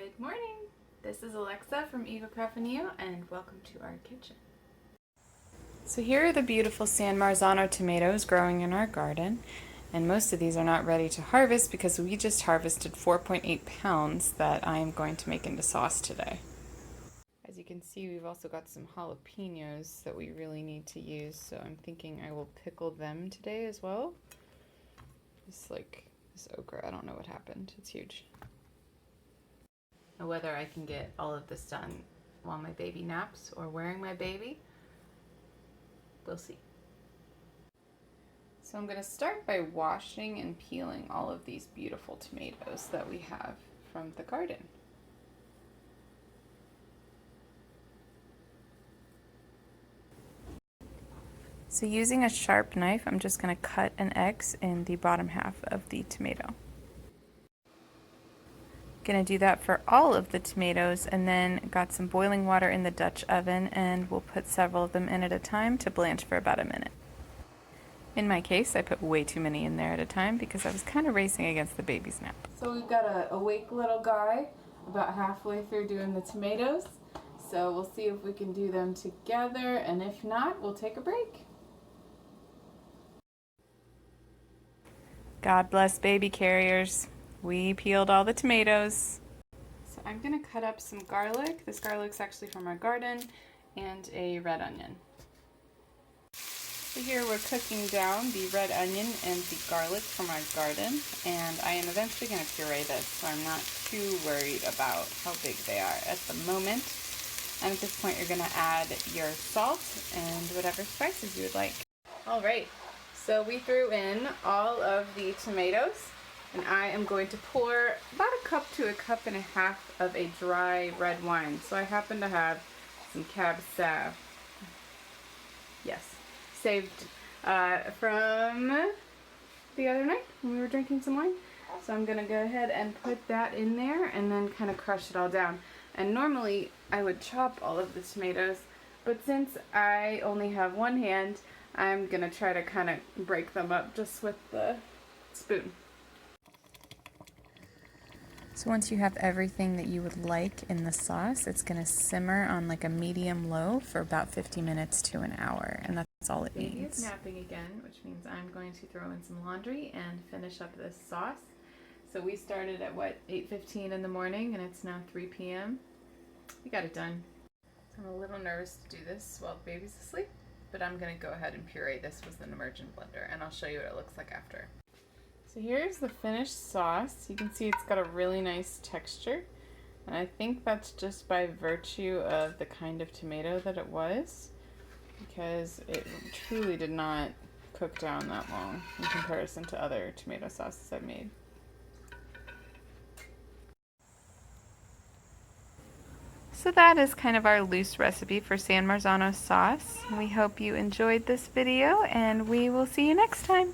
Good morning! This is Alexa from Eva Craft and You, and welcome to our kitchen. So here are the beautiful San Marzano tomatoes growing in our garden, and most of these are not ready to harvest because we just harvested 4.8 pounds that I am going to make into sauce today. As you can see, we've also got some jalapenos that we really need to use, so I'm thinking I will pickle them today as well. Just like this okra, I don't know what happened. It's huge. Whether I can get all of this done while my baby naps or wearing my baby, we'll see. So I'm going to start by washing and peeling all of these beautiful tomatoes that we have from the garden. So using a sharp knife, I'm just going to cut an X in the bottom half of the tomato. Going to do that for all of the tomatoes, and then got some boiling water in the Dutch oven, and we'll put several of them in at a time to blanch for about a minute. In my case, I put way too many in there at a time because I was kind of racing against the baby's nap. So we've got a awake little guy about halfway through doing the tomatoes, so we'll see if we can do them together, and if not, we'll take a break. God bless baby carriers. We peeled all the tomatoes. So I'm going to cut up some garlic. This garlic's actually from our garden, and a red onion. So here we're cooking down the red onion and the garlic from our garden, and I am eventually going to puree this, so I'm not too worried about how big they are at the moment. And at this point you're going to add your salt and whatever spices you would like. Alright, so we threw in all of the tomatoes. And I am going to pour about a cup to a cup and a half of a dry red wine. So I happen to have some Cab Sauv. Yes, saved from the other night when we were drinking some wine. So I'm going to go ahead and put that in there and then kind of crush it all down. And normally I would chop all of the tomatoes, but since I only have one hand, I'm going to try to kind of break them up just with the spoon. So once you have everything that you would like in the sauce, it's going to simmer on like a medium-low for about 50 minutes to an hour, and that's all it needs. Baby is napping again, which means I'm going to throw in some laundry and finish up this sauce. So we started at, 8:15 in the morning, and it's now 3 p.m. We got it done. So I'm a little nervous to do this while the baby's asleep, but I'm going to go ahead and puree this with an immersion blender, and I'll show you what it looks like after. So here's the finished sauce. You can see it's got a really nice texture, and I think that's just by virtue of the kind of tomato that it was, because it truly did not cook down that long in comparison to other tomato sauces I've made. So that is kind of our loose recipe for San Marzano sauce. We hope you enjoyed this video, and we will see you next time.